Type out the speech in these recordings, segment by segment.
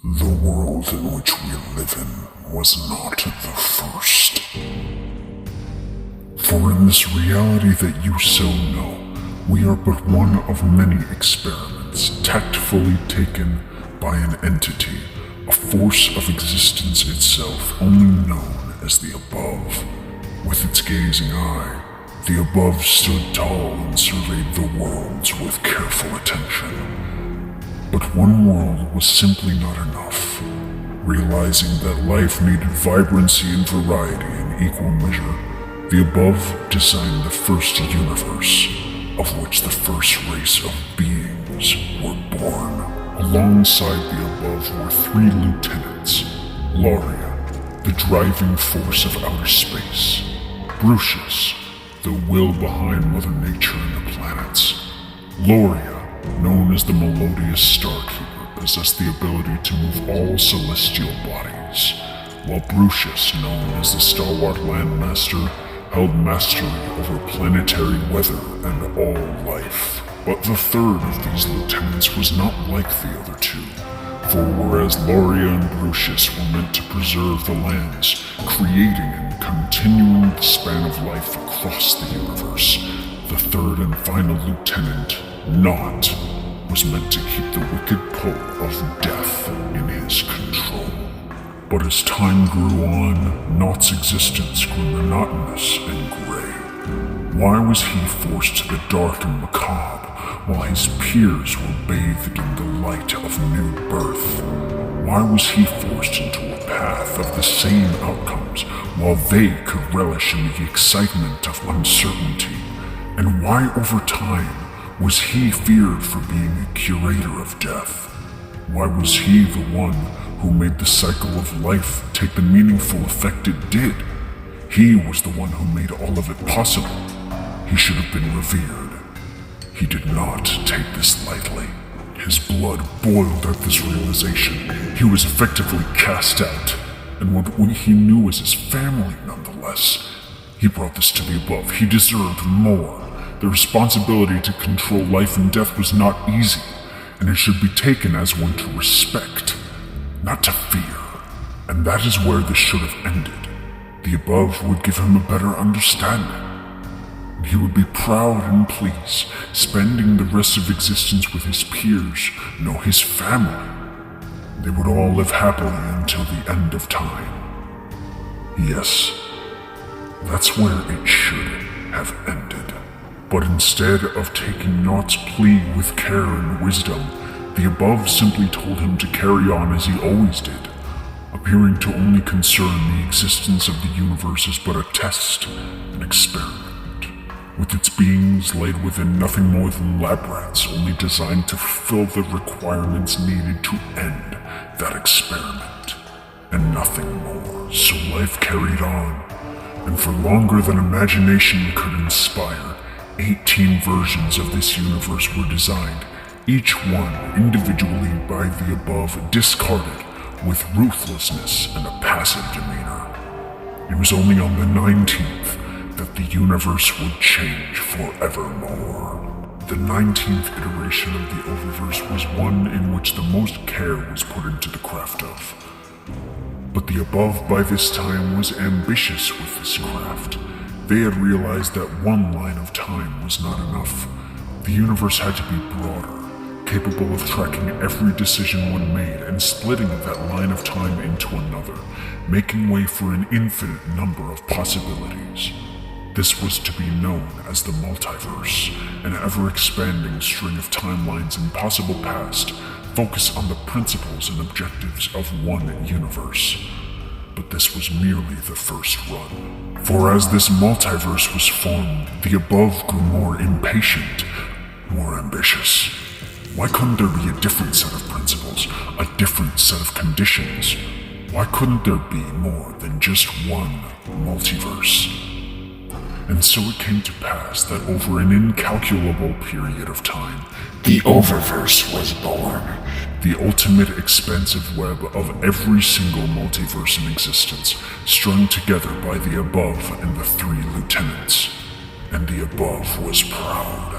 The world in which we live in was not the first. For in this reality that you so know, we are but one of many experiments tactfully taken by an entity, a force of existence itself only known as the Above. With its gazing eye, the Above stood tall and surveyed the worlds with careful attention. But one world was simply not enough. Realizing that life needed vibrancy and variety in equal measure, the Above designed the first universe, of which the first race of beings were born. Alongside the Above were three lieutenants: Lauria, the driving force of outer space; Brucius, the will behind Mother Nature and the planets; Lauria, known as the Melodious Starkeeper, possessed the ability to move all celestial bodies, while Brucius, known as the Stalwart Landmaster, held mastery over planetary weather and all life. But the third of these lieutenants was not like the other two, for whereas Lauria and Brucius were meant to preserve the lands, creating and continuing the span of life across the universe, the third and final lieutenant, Naught, was meant to keep the wicked pull of death in his control. But as time grew on, Naught's existence grew monotonous and gray. Why was he forced to the dark and macabre, while his peers were bathed in the light of new birth? Why was he forced into a path of the same outcomes, while they could relish in the excitement of uncertainty? And why over time was he feared for being a curator of death? Why was he the one who made the cycle of life take the meaningful effect it did? He was the one who made all of it possible. He should have been revered. He did not take this lightly. His blood boiled at this realization. He was effectively cast out, and what he knew as his family nonetheless. He brought this to the Above. He deserved more. The responsibility to control life and death was not easy, and it should be taken as one to respect, not to fear. And that is where this should have ended. The Above would give him a better understanding. He would be proud and pleased, spending the rest of existence with his peers, no, his family. They would all live happily until the end of time. Yes, that's where it should have ended. But instead of taking Naught's plea with care and wisdom, the Above simply told him to carry on as he always did, appearing to only concern the existence of the universe as but a test, an experiment, with its beings laid within nothing more than lab rats only designed to fulfill the requirements needed to end that experiment, and nothing more. So life carried on, and for longer than imagination could inspire, 18 versions of this universe were designed, each one individually by the Above discarded with ruthlessness and a passive demeanor. It was only on the 19th that the universe would change forevermore. The 19th iteration of the Oververse was one in which the most care was put into the craft of. But the Above by this time was ambitious with this craft. They had realized that one line of time was not enough. The universe had to be broader, capable of tracking every decision one made and splitting that line of time into another, making way for an infinite number of possibilities. This was to be known as the multiverse, an ever-expanding string of timelines and possible past, focused on the principles and objectives of one universe. But this was merely the first run. For as this multiverse was formed, the Above grew more impatient, more ambitious. Why couldn't there be a different set of principles, a different set of conditions? Why couldn't there be more than just one multiverse? And so it came to pass that over an incalculable period of time, the Oververse was born. The ultimate expansive web of every single multiverse in existence, strung together by the Above and the three lieutenants. And the Above was proud.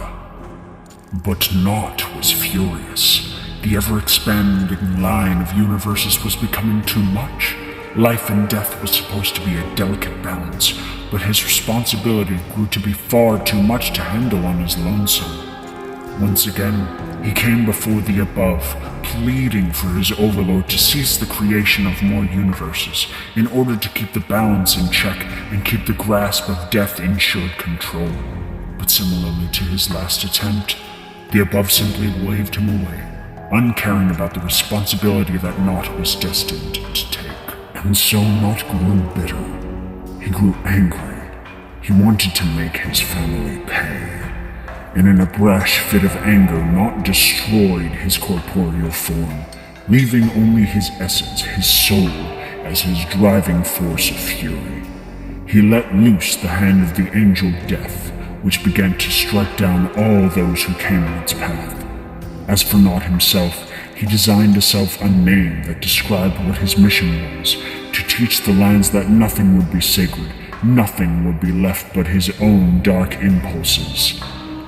But Naught was furious. The ever-expanding line of universes was becoming too much. Life and death was supposed to be a delicate balance, but his responsibility grew to be far too much to handle on his lonesome. Once again, he came before the Above, pleading for his overlord to cease the creation of more universes in order to keep the balance in check and keep the grasp of death in short control. But similarly to his last attempt, the Above simply waved him away, uncaring about the responsibility that Naught was destined to take. And so Naught grew bitter. He grew angry. He wanted to make his family pay. And in a brash fit of anger, Naught destroyed his corporeal form, leaving only his essence, his soul, as his driving force of fury. He let loose the hand of the angel Death, which began to strike down all those who came in its path. As for Naught himself, he designed a name that described what his mission was, to teach the lands that nothing would be sacred, nothing would be left but his own dark impulses.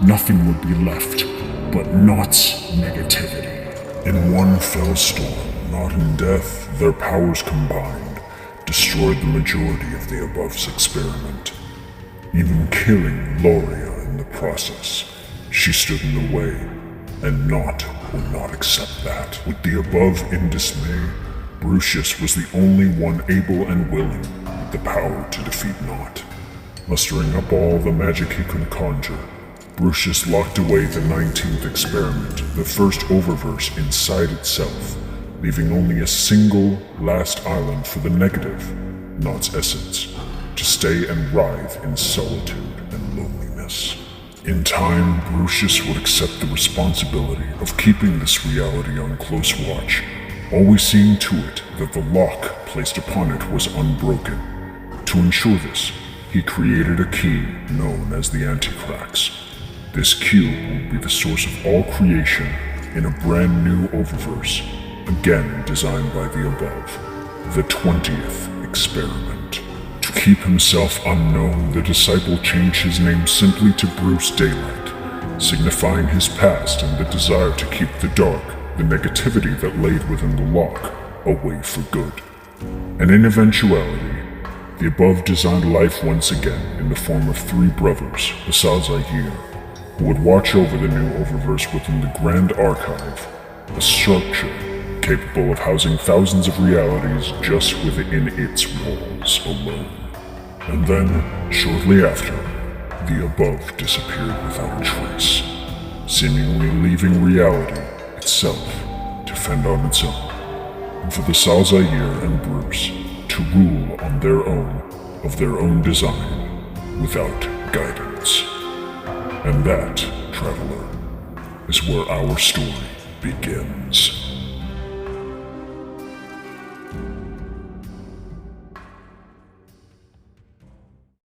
Nothing would be left but Naught's negativity. In one fell storm, Naught and Death, their powers combined, destroyed the majority of the Above's experiment, even killing Loria in the process. She stood in the way, and Naught would not accept that. With the Above in dismay, Brucius was the only one able and willing with the power to defeat Naught. Mustering up all the magic he could conjure, Brucius locked away the 19th experiment, the first oververse, inside itself, leaving only a single last island for the negative, Naught's essence, to stay and writhe in solitude and loneliness. In time, Brucius would accept the responsibility of keeping this reality on close watch, always seeing to it that the lock placed upon it was unbroken. To ensure this, he created a key known as the Anticrax. This cube would be the source of all creation in a brand new oververse, again designed by the Above, the 20th experiment. To keep himself unknown, the disciple changed his name simply to Bruce Daylight, signifying his past and the desire to keep the dark, the negativity that laid within the lock, away for good. And in eventuality, the Above designed life once again in the form of three brothers, the Salzair, who would watch over the new oververse within the Grand Archive, a structure capable of housing thousands of realities just within its walls alone. And then, shortly after, the Above disappeared without a trace, seemingly leaving reality itself to fend on its own, and for the Salzair and Bruce to rule on their own, of their own design, without guidance. And that, traveler, is where our story begins.